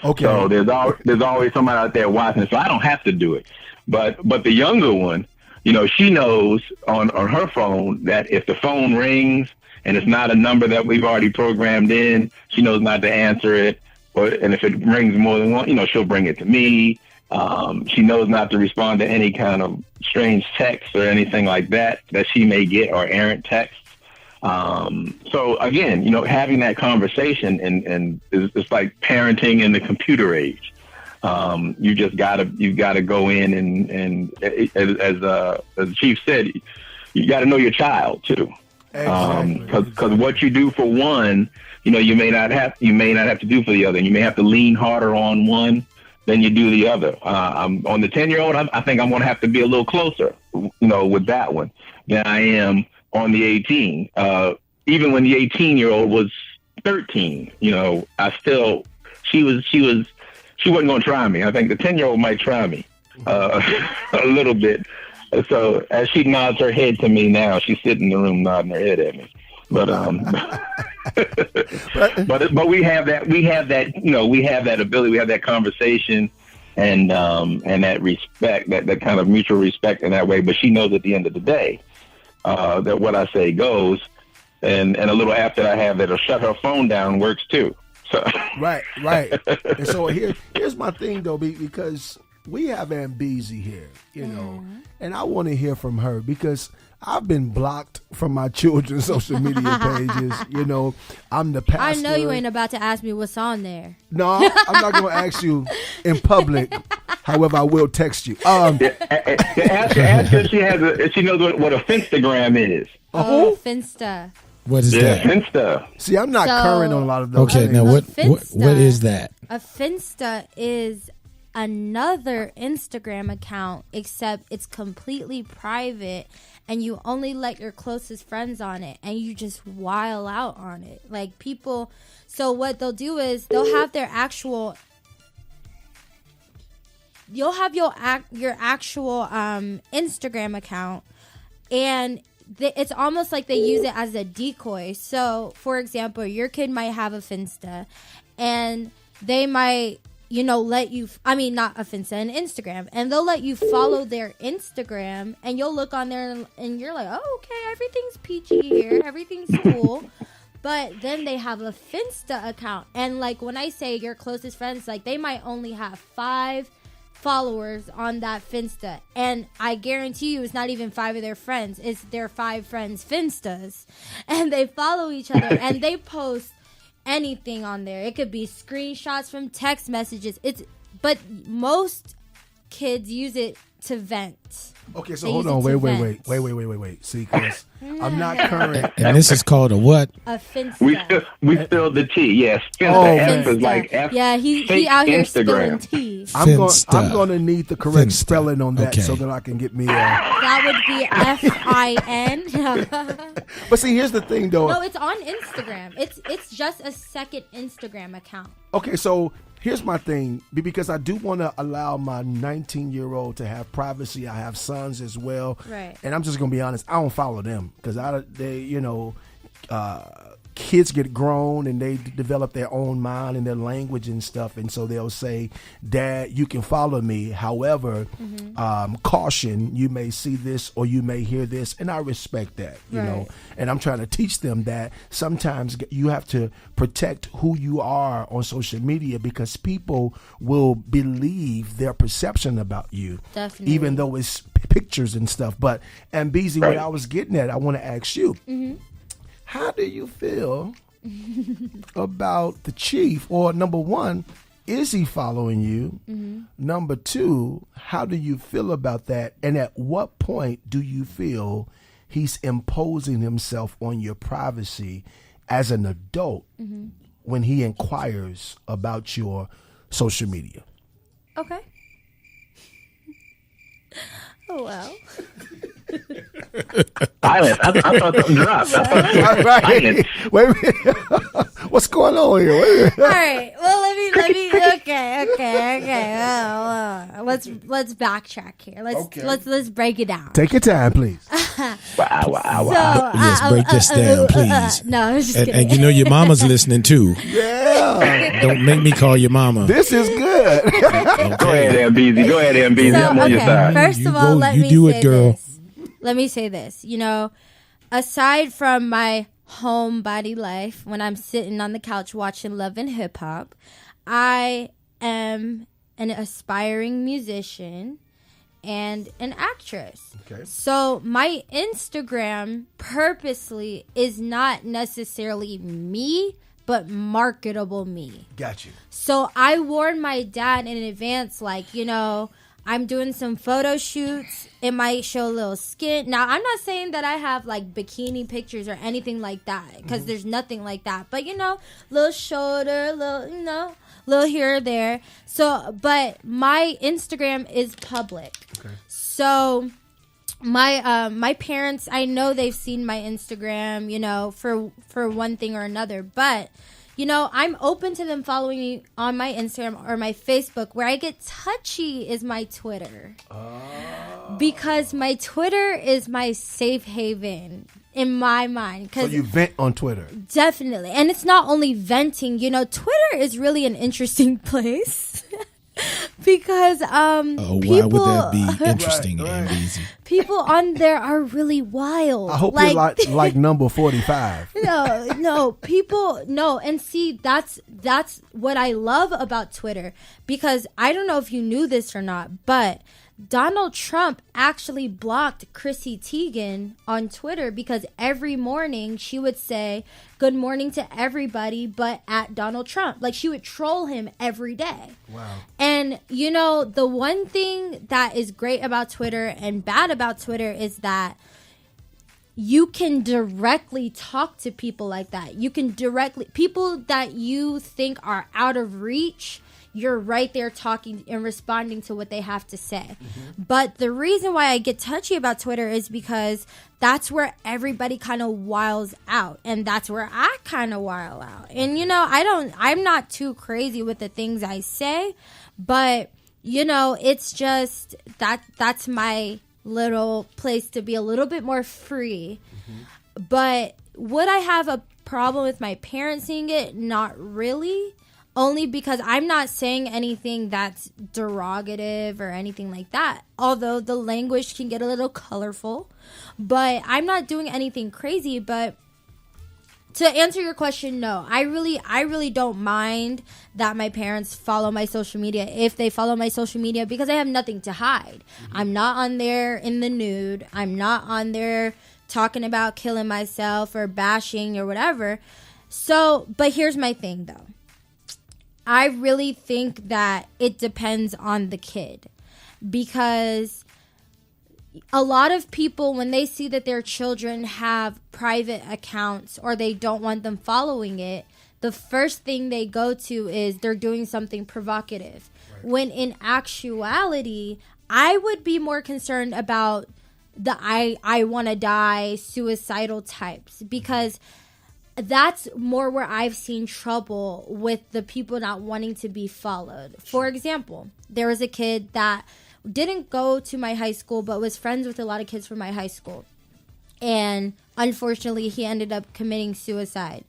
Okay. So there's always somebody out there watching. So I don't have to do it. But the younger one, she knows on her phone that if the phone rings and it's not a number that we've already programmed in, she knows not to answer it. And if it rings more than one, she'll bring it to me. She knows not to respond to any kind of strange texts or anything like that she may get, or errant texts. So again, having that conversation and it's like parenting in the computer age. You've got to go in and as the chief said, you got to know your child too. Because what you do for one, you may not have to do for the other. You may have to lean harder on one than you do the other. On the 10-year-old, I think I'm going to have to be a little closer, with that one than I am on the 18. Even when the 18-year-old was 13, she wasn't going to try me. I think the 10-year-old might try me a little bit. So as she nods her head to me now, she's sitting in the room nodding her head at me. But but we have that ability, we have that conversation and that respect, that kind of mutual respect in that way. But she knows at the end of the day that what I say goes, and a little app that I have that'll shut her phone down works too. So right. And so here's my thing though, because we have Ambezy here, and I want to hear from her because I've been blocked from my children's social media pages. I'm the pastor. I know you ain't about to ask me what's on there. No, I'm not going to ask you in public. However, I will text you. Ask her if she knows what a Finstagram is. Oh, Finsta. What is that? Finsta. See, I'm not current on a lot of those things. Now what is that? A Finsta is another Instagram account, except it's completely private and you only let your closest friends on it and you just while out on it. Like people, so what they'll do is they'll have their actual, you'll have your actual Instagram account, and it's almost like they use it as a decoy. So for example, your kid might have a Finsta and they might let you, not a Finsta, an Instagram, and they'll let you follow their Instagram, and you'll look on there and you're like, oh, okay, everything's peachy here, everything's cool. But then they have a Finsta account, and like when I say your closest friends, like they might only have 5 followers on that Finsta, and I guarantee you it's not even 5 of their friends, it's their 5 friends Finstas, and they follow each other and they post anything on there. It could be screenshots from text messages. But most kids use it to vent. Okay, so hold on. Wait. See, because I'm not current. And this is called a what? A Finsta. We spelled the T. Yes, Finsta. Oh, F is like F. Yeah, he out here spelling T. I'm going to need the correct spelling on that so that I can get me. That would be FIN. But see, here's the thing, though. No, it's on Instagram. It's just a second Instagram account. Okay, so here's my thing, because I do want to allow my 19-year-old to have privacy. I have sons as well, right? And I'm just gonna be honest. I don't follow them because kids get grown and they develop their own mind and their language and stuff, and so they'll say, "Dad, you can follow me. However, caution, you may see this or you may hear this," and I respect that, you know. And I'm trying to teach them that sometimes you have to protect who you are on social media because people will believe their perception about you, definitely, even though it's pictures and stuff. But Ambezy, what I was getting at, I want to ask you. How do you feel about the chief? Or number one, is he following you? Number two, how do you feel about that? And at what point do you feel he's imposing himself on your privacy as an adult when he inquires about your social media? Okay. Oh, well. Silence. I thought something dropped. Silence. Wait a minute. What's going on here? All right. Well, let me. Okay. let's backtrack here. Let's break it down. Take your time, please. Wow. Yes, break this down, please. No, I was just kidding. And you know your mama's listening too. Yeah. Don't make me call your mama. This is good. Go ahead, MBZ. Go ahead, MBZ. So, I'm on your side. First You of all, go- let you me do say it, girl. this. Let me say this. You know, aside from my homebody life, when I'm sitting on the couch watching Love and Hip Hop, I am an aspiring musician and an actress. Okay. So my Instagram purposely is not necessarily me, but marketable me. Got you. So I warned my dad in advance, like, you know, I'm doing some photo shoots. It might show a little skin. Now, I'm not saying that I have like bikini pictures or anything like that, because there's nothing like that. But, you know, little shoulder, little, you know, little here or there. So, but my Instagram is public. Okay. So my parents, I know they've seen my Instagram, you know, for one thing or another, but you know, I'm open to them following me on my Instagram or my Facebook. Where I get touchy is my Twitter. Because my Twitter is my safe haven in my mind. So you vent on Twitter. Definitely. And it's not only venting, you know, Twitter is really an interesting place. Because why people, would that be interesting Right. and easy? people on there are really wild. I hope you're like number 45. No, people, no. And see, that's what I love about Twitter, because I don't know if you knew this or not, but Donald Trump actually blocked Chrissy Teigen on Twitter because every morning she would say good morning to everybody but at Donald Trump. Like, she would troll him every day. Wow. And, you know, the one thing that is great about Twitter and bad about Twitter is that you can directly talk to people like that. You can directly, people that you think are out of reach, you're right there talking and responding to what they have to say. But the reason why I get touchy about Twitter is because that's where everybody kind of wiles out. And that's where I kind of wile out. And, you know, I'm not too crazy with the things I say, but, you know, it's just that's my little place to be a little bit more free. But would I have a problem with my parents seeing it? Not really. Only because I'm not saying anything that's derogative or anything like that. Although the language can get a little colorful. But I'm not doing anything crazy. But to answer your question, no. I really don't mind that my parents follow my social media if they follow my social media, because I have nothing to hide. I'm not on there in the nude. I'm not on there talking about killing myself or bashing or whatever. So, but here's my thing though. I really think that it depends on the kid, because a lot of people, when they see that their children have private accounts or they don't want them following it, the first thing they go to is they're doing something provocative. Right. When in actuality, I would be more concerned about the I want to die suicidal types, because that's more where I've seen trouble with the people not wanting to be followed. For example, there was a kid that didn't go to my high school but was friends with a lot of kids from my high school. And unfortunately, he ended up committing suicide.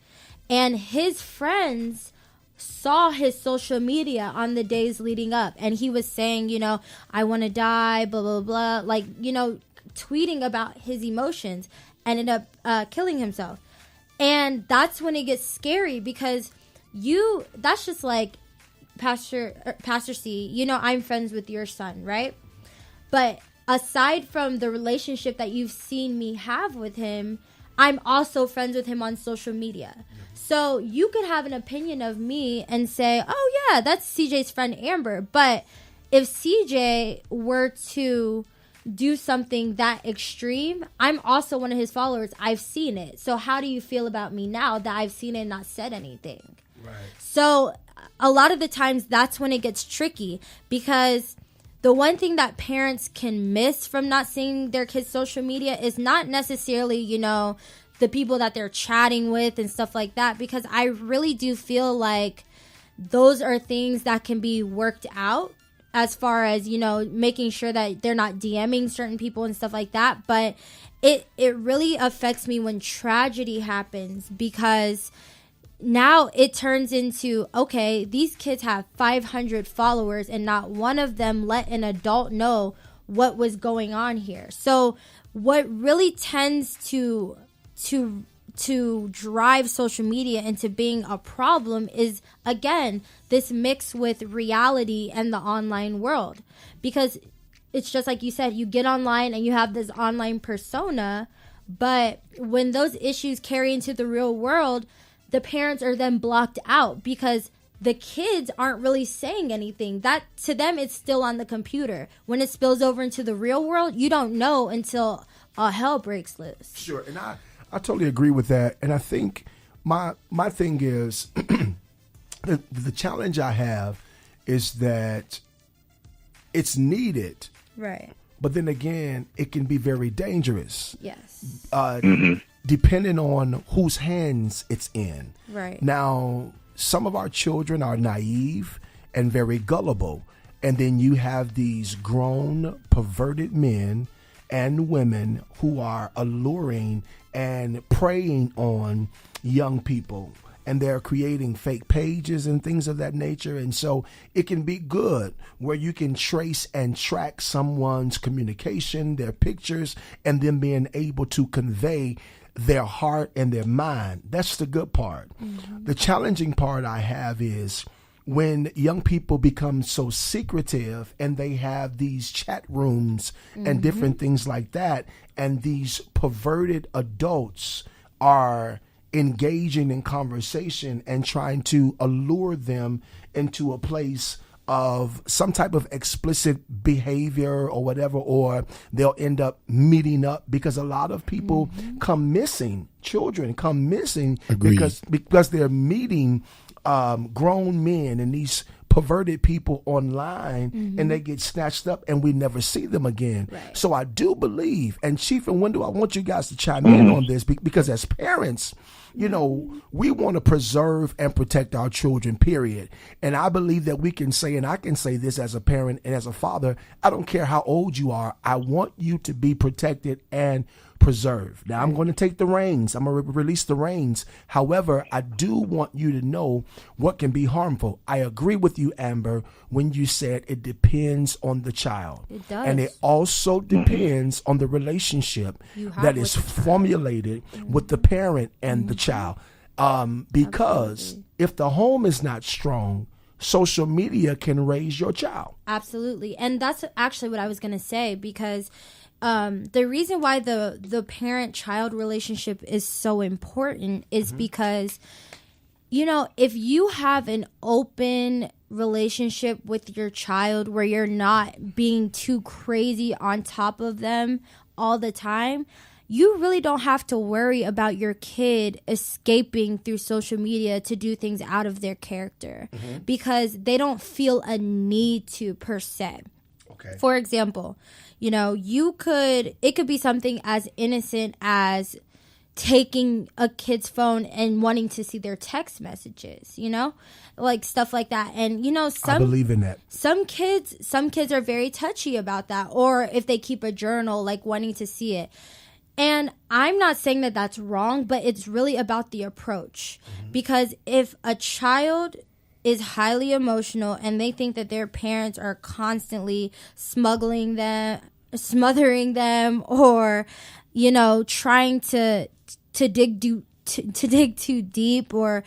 And his friends saw his social media on the days leading up. And he was saying, you know, I want to die, blah, blah, blah. Like, you know, tweeting about his emotions. Ended up killing himself. And that's when it gets scary, because that's just like Pastor C, you know, I'm friends with your son, right? But aside from the relationship that you've seen me have with him, I'm also friends with him on social media. So you could have an opinion of me and say, oh yeah, that's CJ's friend Amber. But if CJ were to do something that extreme, I'm also one of his followers. I've seen it. So how do you feel about me now that I've seen it and not said anything? Right. So a lot of the times that's when it gets tricky, because the one thing that parents can miss from not seeing their kids' social media is not necessarily, you know, the people that they're chatting with and stuff like that, because I really do feel like those are things that can be worked out as far as, you know, making sure that they're not DMing certain people and stuff like that. But it really affects me when tragedy happens, because now it turns into, okay, these kids have 500 followers and not one of them let an adult know what was going on here. So what really tends to drive social media into being a problem is, again, this mix with reality and the online world. Because it's just like you said, you get online and you have this online persona, but when those issues carry into the real world, the parents are then blocked out because the kids aren't really saying anything. That, to them, it's still on the computer. When it spills over into the real world, you don't know until hell breaks loose. Sure, and I totally agree with that. And I think my thing is, the challenge I have is that it's needed. Right. But then again, it can be very dangerous. Yes. Depending on whose hands it's in. Right. Now, some of our children are naive and very gullible. And then you have these grown, perverted men and women who are alluring and preying on young people. And they're creating fake pages and things of that nature. And so it can be good where you can trace and track someone's communication, their pictures, and them being able to convey their heart and their mind. That's the good part. Mm-hmm. The challenging part I have is when young people become so secretive and they have these chat rooms and different things like that, and these perverted adults are engaging in conversation and trying to allure them into a place of some type of explicit behavior or whatever, or they'll end up meeting up, because a lot of people come missing, children come missing. Agreed. because they're meeting grown men and these perverted people online, and they get snatched up and we never see them again. Right. So I do believe, and Chief and Wendell, I want you guys to chime in on this, because as parents, you know, we want to preserve and protect our children, period. And I believe that we can say, and I can say this as a parent and as a father, I don't care how old you are, I want you to be protected and preserved. Now, I'm going to take the reins. I'm going to release the reins. However, I do want you to know what can be harmful. I agree with you, Amber, when you said it depends on the child. It does. And it also depends on the relationship that is formulated with the parent and the child. Because Absolutely. if the home is not strong, social media can raise your child. Absolutely. And that's actually what I was going to say, because the reason why the parent-child relationship is so important is because, you know, if you have an open relationship with your child where you're not being too crazy on top of them all the time, you really don't have to worry about your kid escaping through social media to do things out of their character, because they don't feel a need to, per se. Okay. For example, you know, it could be something as innocent as taking a kid's phone and wanting to see their text messages, you know, like stuff like that. And, you know, I believe in that. Some kids are very touchy about that. Or if they keep a journal, like wanting to see it. And I'm not saying that that's wrong, but it's really about the approach. Because if a child is highly emotional and they think that their parents are constantly smothering them, or, you know, trying to dig too deep, or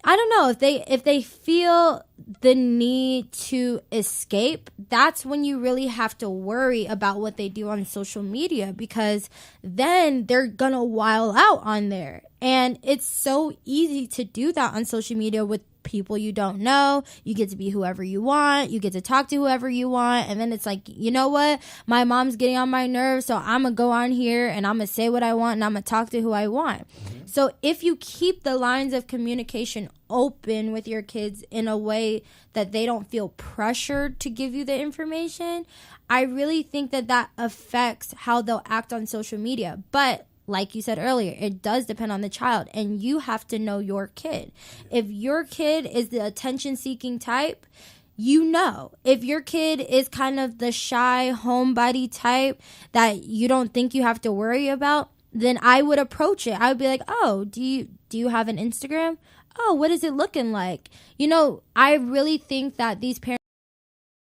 I don't know, if they feel the need to escape, that's when you really have to worry about what they do on social media, because then they're gonna wild out on there. And it's so easy to do that on social media with people you don't know. You get to be whoever you want. You get to talk to whoever you want. And then it's like, you know what? My mom's getting on my nerves, so I'm going to go on here and I'm going to say what I want and I'm going to talk to who I want. So if you keep the lines of communication open with your kids in a way that they don't feel pressured to give you the information, I really think that affects how they'll act on social media. But like you said earlier, it does depend on the child, and you have to know your kid. If your kid is the attention-seeking type, you know, if your kid is kind of the shy homebody type that you don't think you have to worry about, then I would approach it. I would be like, oh, do you have an Instagram? Oh, what is it looking like? You know, I really think that these parents